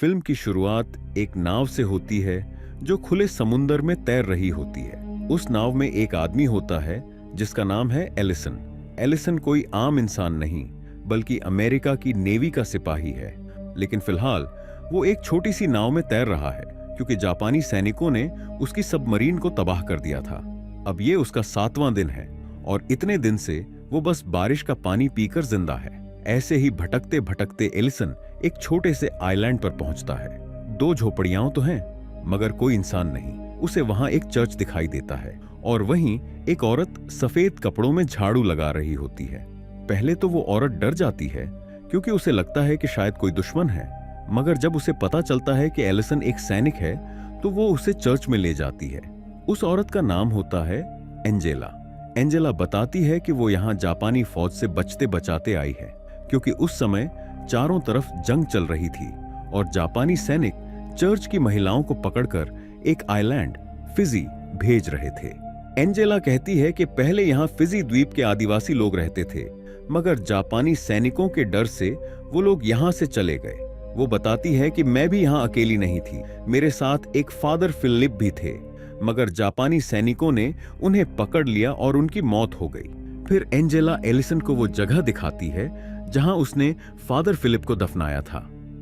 Film की शुरुआत एक नाव से होती है जो खुले समुंदर में तैर रही होती है। उस नाव में एक आदमी होता है जिसका नाम है एलिसन। एलिसन कोई आम इंसान नहीं बल्कि अमेरिका की नेवी का सिपाही है, लेकिन फिलहाल वो एक छोटी सी नाव में तैर रहा है क्योंकि जापानी सैनिकों ने उसकी सबमरीन को तबाह कर दिया था। अब ये उसका 7वां दिन है और इतने दिन से वो बस बारिश का पानी पीकर जिंदा है। ऐसे ही भटकते भटकते एलिसन एक छोटे से आइलैंड पर पहुंचता है। 2 झोपड़ियां तो हैं मगर कोई इंसान नहीं। उसे वहां एक चर्च दिखाई देता है और वहीं एक औरत सफेद कपड़ों में झाड़ू लगा रही होती है। पहले तो वो औरत डर जाती है क्योंकि उसे लगता है कि शायद कोई दुश्मन है, मगर जब उसे पता चलता है कि एलिसन एक सैनिक है तो वो उसे चर्च में ले जाती है। उस औरत का नाम होता है एंजेला। एंजेला बताती है कि वो यहाँ जापानी फौज से बचते बचाते आई है क्योंकि उस समय चारों तरफ जंग चल रही थी और जापानी सैनिक चर्च की महिलाओं को पकड़कर एक आइलैंड फिजी भेज रहे थे। एंजेला कहती है कि पहले यहाँ फिजी द्वीप के आदिवासी लोग रहते थे, मगर जापानी सैनिकों के डर से वो लोग यहाँ से चले गए। वो बताती है कि मैं भी यहाँ अकेली नहीं थी, मेरे साथ एक फादर फिलिप भी थे, मगर जापानी सैनिकों ने उन्हें पकड़ लिया और उनकी मौत हो गई। फिर एंजेला एलिसन को वो जगह दिखाती है जहां उसने फादर फिलिप को दफनाया था।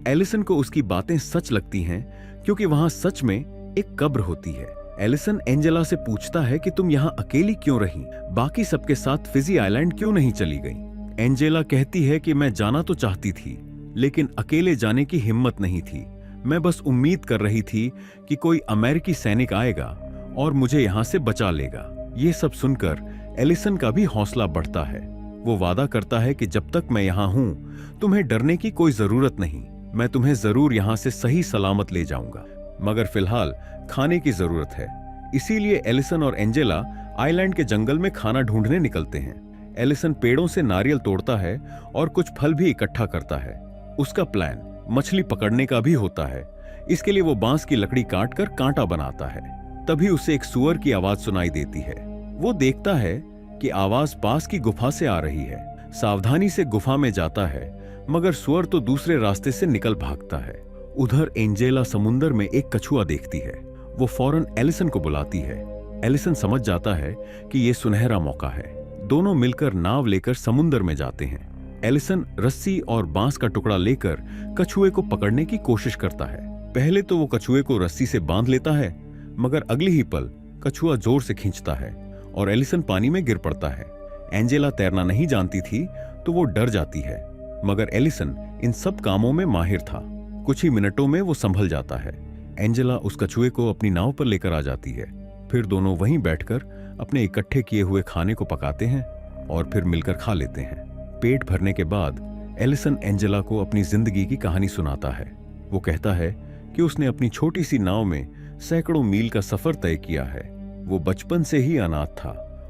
एलिसन को उसकी बातें सच लगती हैं क्योंकि वहां सच में एक कब्र होती है। एलिसन एंजेला से पूछता है कि तुम यहाँ अकेली क्यों रही, बाकी सबके साथ फिजी आइलैंड क्यों नहीं चली गई। एंजेला कहती है कि मैं जाना तो चाहती थी लेकिन अकेले जाने की हिम्मत नहीं थी। मैं बस उम्मीद कर रही थी कि कोई अमेरिकी सैनिक आएगा और मुझे यहाँ से बचा लेगा। ये सब सुनकर एलिसन का भी हौसला बढ़ता है। वो वादा करता है कि जब तक मैं यहाँ हूं तुम्हें डरने की कोई जरूरत नहीं, मैं तुम्हें जरूर यहाँ से सही सलामत ले जाऊंगा, मगर फिलहाल खाने की जरूरत है। इसीलिए एलिसन और एंजेला आइलैंड के जंगल में खाना ढूंढने निकलते हैं। एलिसन पेड़ों से नारियल तोड़ता है और कुछ फल भी इकट्ठा करता है। उसका प्लान मछली पकड़ने का भी होता है। इसके लिए वो बांस की लकड़ी काटकर कांटा बनाता है। तभी उसे एक सूअर की आवाज सुनाई देती है। वो देखता है कि आवाज पास की गुफा से आ रही है। सावधानी से गुफा में जाता है मगर सूअर तो दूसरे रास्ते से निकल भागता है। उधर एंजेला समुंदर में एक कछुआ देखती है। वो फौरन एलिसन को बुलाती है। एलिसन समझ जाता है कि ये सुनहरा मौका है। दोनों मिलकर नाव लेकर समुंदर में जाते हैं। एलिसन रस्सी और बांस का टुकड़ा लेकर कछुए को पकड़ने की कोशिश करता है। पहले तो वो कछुए को रस्सी से बांध लेता है, मगर अगले ही पल कछुआ जोर से खींचता है और एलिसन पानी में गिर पड़ता है। एंजेला तैरना नहीं जानती थी तो वो डर जाती है, मगर एलिसन इन सब कामों में माहिर था। कुछ ही मिनटों में वो संभल जाता है। एंजेला उस कछुए को अपनी नाव पर लेकर आ जाती है। फिर दोनों वहीं बैठकर अपने इकट्ठे किए हुए खाने को पकाते हैं और फिर मिलकर खा लेते हैं। पेट भरने के बाद एलिसन एंजेला को अपनी जिंदगी की कहानी सुनाता है। वो कहता है कि उसने अपनी छोटी सी नाव में सैकड़ों मील का सफर तय किया है। वो बचपन से ही अनाथ था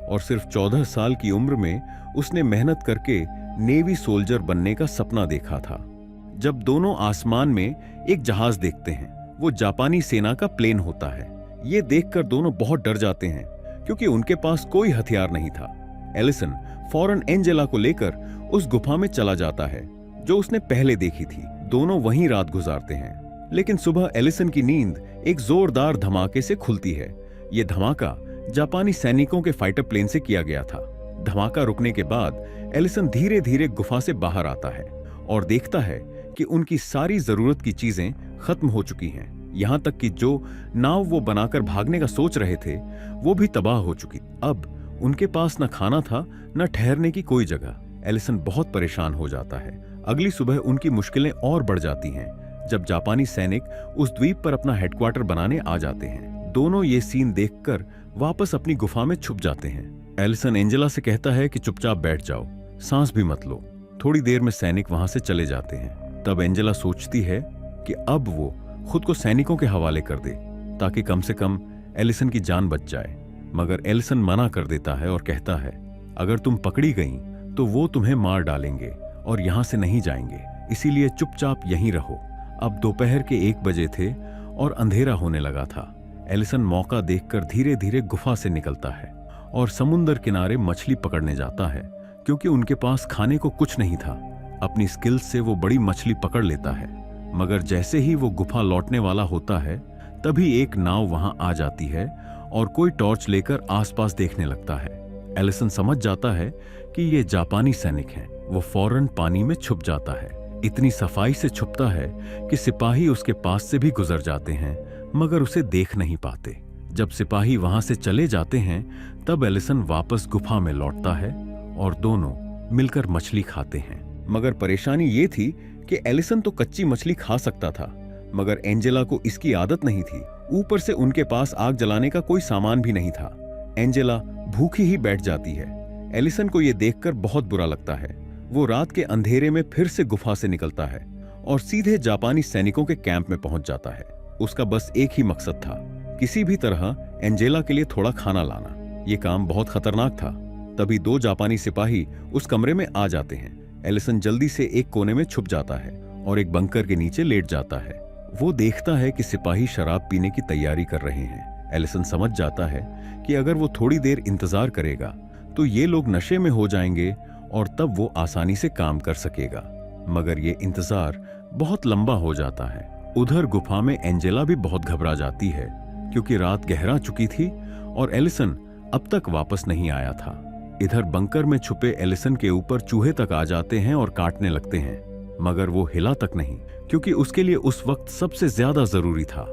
और सिर्फ 14 साल की उम्र में उसने मेहनत करके नेवी सोल्जर बनने का सपना देखा था। जब दोनों आसमान में एक जहाज देखते हैं, वो जापानी सेना का प्लेन होता है। ये देखकर दोनों बहुत डर जाते हैं क्योंकि उनके पास कोई हथियार नहीं था। एलिसन फौरन एंजेला को लेकर उस गुफा में चला जाता है जो उसने पहले देखी थी। दोनों वहीं रात गुजारते हैं, लेकिन सुबह एलिसन की नींद एक जोरदार धमाके से खुलती है। यह धमाका जापानी सैनिकों के फाइटर प्लेन से किया गया था। धमाका रुकने के बाद एलिसन धीरे धीरे गुफा से बाहर आता है और देखता है कि उनकी सारी जरूरत की चीजें खत्म हो चुकी हैं। यहां तक कि जो नाव वो बनाकर भागने का सोच रहे थे वो भी तबाह हो चुकी। अब उनके पास न खाना था न ठहरने की कोई जगह। एलिसन बहुत परेशान हो जाता है। अगली सुबह उनकी मुश्किलें और बढ़ जाती हैं जब जापानी सैनिक उस द्वीप पर अपना हेडक्वार्टर बनाने आ जाते हैं। दोनों ये सीन देखकर वापस अपनी गुफा में छुप जाते हैं। एलिसन एंजेला से कहता है कि चुपचाप बैठ जाओ, सांस भी मत लो। थोड़ी देर में सैनिक वहां से चले जाते हैं। तब एंजेला सोचती है कि अब वो खुद को सैनिकों के हवाले कर दे ताकि कम से कम एलिसन की जान बच जाए, मगर एलिसन मना कर देता है और कहता है अगर तुम पकड़ी गई तो वो तुम्हें मार डालेंगे और यहां से नहीं जाएंगे, इसीलिए चुपचाप यहीं रहो। अब दोपहर के 1 बजे थे और अंधेरा होने लगा था। एलिसन मौका देखकर धीरे धीरे गुफा से निकलता है और समुंदर किनारे मछली पकड़ने जाता है क्योंकि उनके पास खाने को कुछ नहीं था। अपनी स्किल्स से वो बड़ी मछली पकड़ लेता है। मगर जैसे ही वो गुफा लौटने वाला होता है तभी एक नाव वहां आ जाती है और कोई टॉर्च लेकर आसपास देखने लगता है। एलिसन समझ जाता है कि ये जापानी सैनिक हैं। वो फौरन पानी में छुप जाता है। इतनी सफाई से छुपता है कि सिपाही उसके पास से भी गुजर जाते हैं मगर उसे देख नहीं पाते। जब सिपाही वहां से चले जाते हैं तब एलिसन वापस गुफा में लौटता है और दोनों मिलकर मछली खाते हैं। मगर परेशानी ये थी कि एलिसन तो कच्ची मछली खा सकता था मगर एंजेला को इसकी आदत नहीं थी। ऊपर से उनके पास आग जलाने का कोई सामान भी नहीं था। एंजेला भूखी ही बैठ जाती है। एलिसन को यह देखकर बहुत बुरा लगता है। वो रात के अंधेरे में फिर से गुफा से निकलता है और सीधे जापानी सैनिकों के कैंप में पहुंच जाता है। उसका बस एक ही मकसद था, किसी भी तरह एंजेला के लिए थोड़ा खाना लाना। ये काम बहुत खतरनाक था। तभी 2 जापानी सिपाही उस कमरे में आ जाते हैं। एलिसन जल्दी से एक कोने में छुप जाता है और एक बंकर के नीचे लेट जाता है। वो देखता है कि सिपाही शराब पीने की तैयारी कर रहे हैं। एलिसन समझ जाता है कि अगर वो थोड़ी देर इंतजार करेगा तो ये लोग नशे में हो जाएंगे और तब वो आसानी से काम कर सकेगा। मगर ये इंतजार बहुत लंबा हो जाता है। उधर गुफा में एंजेला भी बहुत घबरा जाती है क्योंकि रात गहरा चुकी थी और एलिसन अब तक वापस नहीं आया था। इधर बंकर में छुपे एलिसन के ऊपर चूहे तक आ जाते हैं और काटने लगते हैं मगर वो हिला तक नहीं क्योंकि उसके लिए उस वक्त सबसे ज्यादा जरूरी था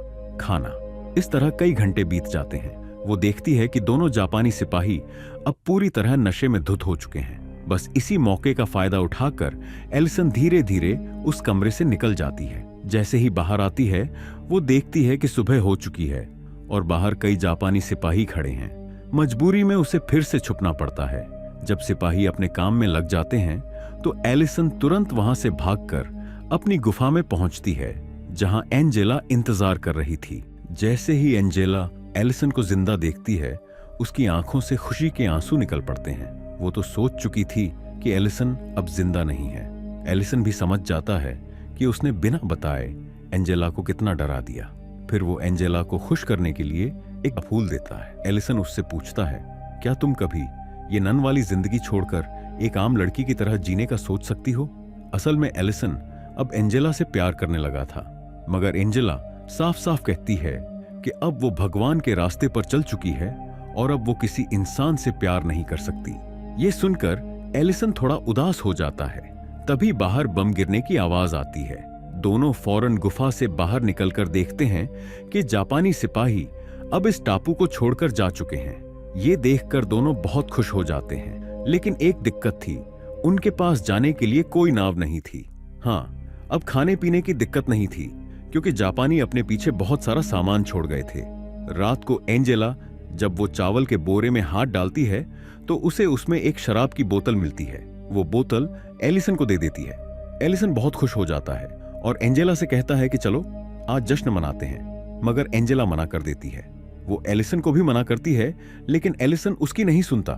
खाना। इस तरह कई घंटे बीत जाते हैं। वो देखती है कि दोनों जापानी सिपाही अब पूरी तरह नशे में धुत हो चुके हैं। बस इसी मौके का फायदा उठाकर एलिसन धीरे धीरे उस कमरे से निकल जाती है। जैसे ही बाहर आती है वो देखती है कि सुबह हो चुकी है और बाहर कई जापानी सिपाही खड़े हैं। मजबूरी में उसे फिर से छुपना पड़ता है। जब सिपाही अपने काम में लग जाते हैं तो एलिसन तुरंत वहां से भागकर अपनी गुफा में पहुंचती है जहां एंजेला इंतजार कर रही थी। जैसे ही एंजेला एलिसन को जिंदा देखती है उसकी आंखों से खुशी के आंसू निकल पड़ते हैं। वो तो सोच चुकी थी कि एलिसन अब जिंदा नहीं है। एलिसन भी समझ जाता है कि उसने बिना बताए एंजेला को कितना डरा दिया। फिर वो एंजेला को खुश करने के लिए एक फूल देता है। एलिसन उससे पूछता है, क्या तुम कभी ये नन वाली जिंदगी छोड़कर एक आम लड़की की तरह जीने का सोच सकती हो? असल में एलिसन अब एंजेला से प्यार करने लगा था मगर एंजेला साफ साफ कहती है कि अब वो भगवान के रास्ते पर चल चुकी है और अब वो किसी इंसान से प्यार नहीं कर सकती। ये सुनकर एलिसन थोड़ा उदास हो जाता है। तभी बाहर बम गिरने की आवाज आती है। दोनों फौरन गुफा से बाहर निकलकर देखते हैं कि जापानी सिपाही अब इस टापू को छोड़कर जा चुके हैं। ये देखकर दोनों बहुत खुश हो जाते हैं। लेकिन एक दिक्कत थी, उनके पास जाने के लिए कोई नाव नहीं थी। हाँ, अब खाने पीने की दिक्कत नहीं थी क्योंकि जापानी अपने पीछे बहुत सारा सामान छोड़ गए थे। रात को एंजेला जब वो चावल के बोरे में हाथ डालती है तो उसे उसमें एक शराब की बोतल मिलती है। वो बोतल एलिसन को दे देती है। एलिसन बहुत खुश हो जाता है और एंजेला से कहता है कि चलो आज जश्न मनाते हैं, मगर एंजेला मना कर देती है। वो एलिसन को भी मना करती है लेकिन एलिसन उसकी नहीं सुनता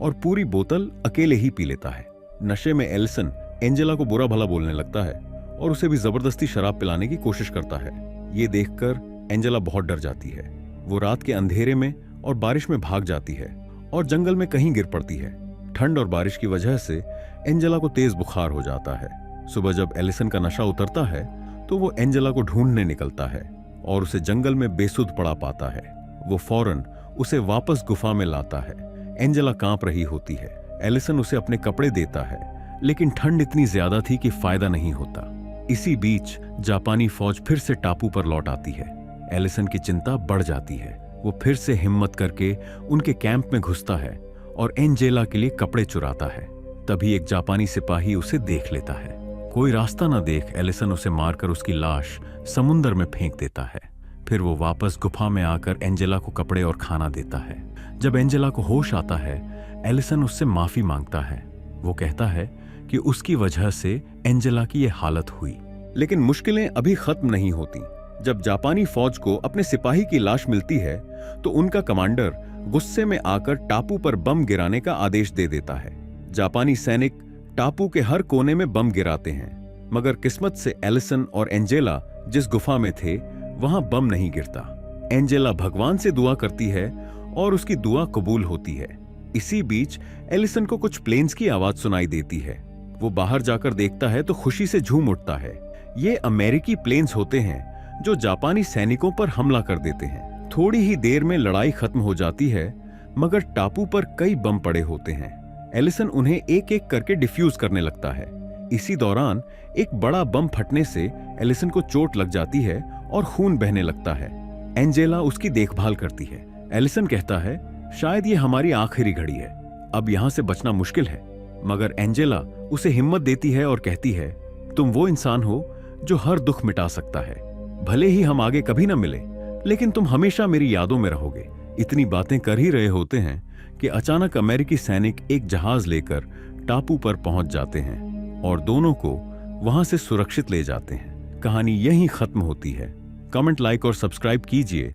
और पूरी बोतल अकेले ही पी लेता है। नशे में एलिसन एंजेला को बुरा भला बोलने लगता है और उसे भी जबरदस्ती शराब पिलाने की कोशिश करता है। ये देखकर एंजेला बहुत डर जाती है। वो रात के अंधेरे में और बारिश में भाग जाती है और जंगल में कहीं गिर पड़ती है। ठंड और बारिश की वजह से एंजेला को तेज बुखार हो जाता है। सुबह जब एलिसन का नशा उतरता है तो वो एंजेला को ढूंढने निकलता है और उसे जंगल में बेसुध पड़ा पाता है। वो फौरन उसे वापस गुफा में लाता है। एंजेला कांप रही होती है। एलिसन उसे अपने कपड़े देता है लेकिन ठंड इतनी ज्यादा थी कि फायदा नहीं होता। इसी बीच जापानी फौज फिर से टापू पर लौट आती है। एलिसन की चिंता बढ़ जाती है। वो फिर से हिम्मत करके उनके कैंप में घुसता है और एंजेला के लिए कपड़े चुराता है। तभी एक जापानी सिपाही उसे देख लेता है। कोई रास्ता न देख एलिसन उसे मारकर उसकी लाश समुंदर में फेंक देता है। फिर वो वापस गुफा में आकर एंजेला को कपड़े और खाना देता है। जब एंजेला को होश आता है एलिसन उससे माफी मांगता है। वो कहता है कि उसकी वजह से एंजेला की ये हालत हुई। लेकिन मुश्किलें अभी खत्म नहीं होती। जब जापानी फौज को अपने सिपाही की लाश मिलती है तो उनका कमांडर गुस्से में आकर टापू पर बम गिराने का आदेश दे देता है। जापानी सैनिक टापू के हर कोने में बम गिराते हैं मगर किस्मत से एलिसन और एंजेला जिस गुफा में थे वहां बम नहीं गिरता। एंजेला भगवान से दुआ करती है और उसकी दुआ कबूल होती है। इसी बीच एलिसन को कुछ प्लेन्स की आवाज सुनाई देती है। वो बाहर जाकर देखता है तो खुशी से झूम उठता है। ये अमेरिकी प्लेन्स होते हैं जो जापानी सैनिकों पर हमला कर देते हैं। थोड़ी ही देर में लड़ाई खत्म हो जाती है, मगर टापू पर कई बम पड़े होते हैं। एलिसन उन्हें एक एक करके डिफ्यूज करने लगता है। इसी दौरान एक बड़ा बम फटने से एलिसन को चोट लग जाती है और खून बहने लगता है। एंजेला उसकी देखभाल करती है। एलिसन कहता है, शायद ये हमारी आखिरी घड़ी है, अब यहां से बचना मुश्किल है। मगर एंजेला उसे हिम्मत देती है और कहती है, तुम वो इंसान हो जो हर दुख मिटा सकता है। भले ही हम आगे कभी ना मिले, लेकिन तुम हमेशा मेरी यादों में रहोगे। इतनी बातें कर ही रहे होते हैं कि अचानक अमेरिकी सैनिक एक जहाज लेकर टापू पर पहुंच जाते हैं और दोनों को वहां से सुरक्षित ले जाते हैं। कहानी यहीं खत्म होती है। कमेंट, लाइक और सब्सक्राइब कीजिए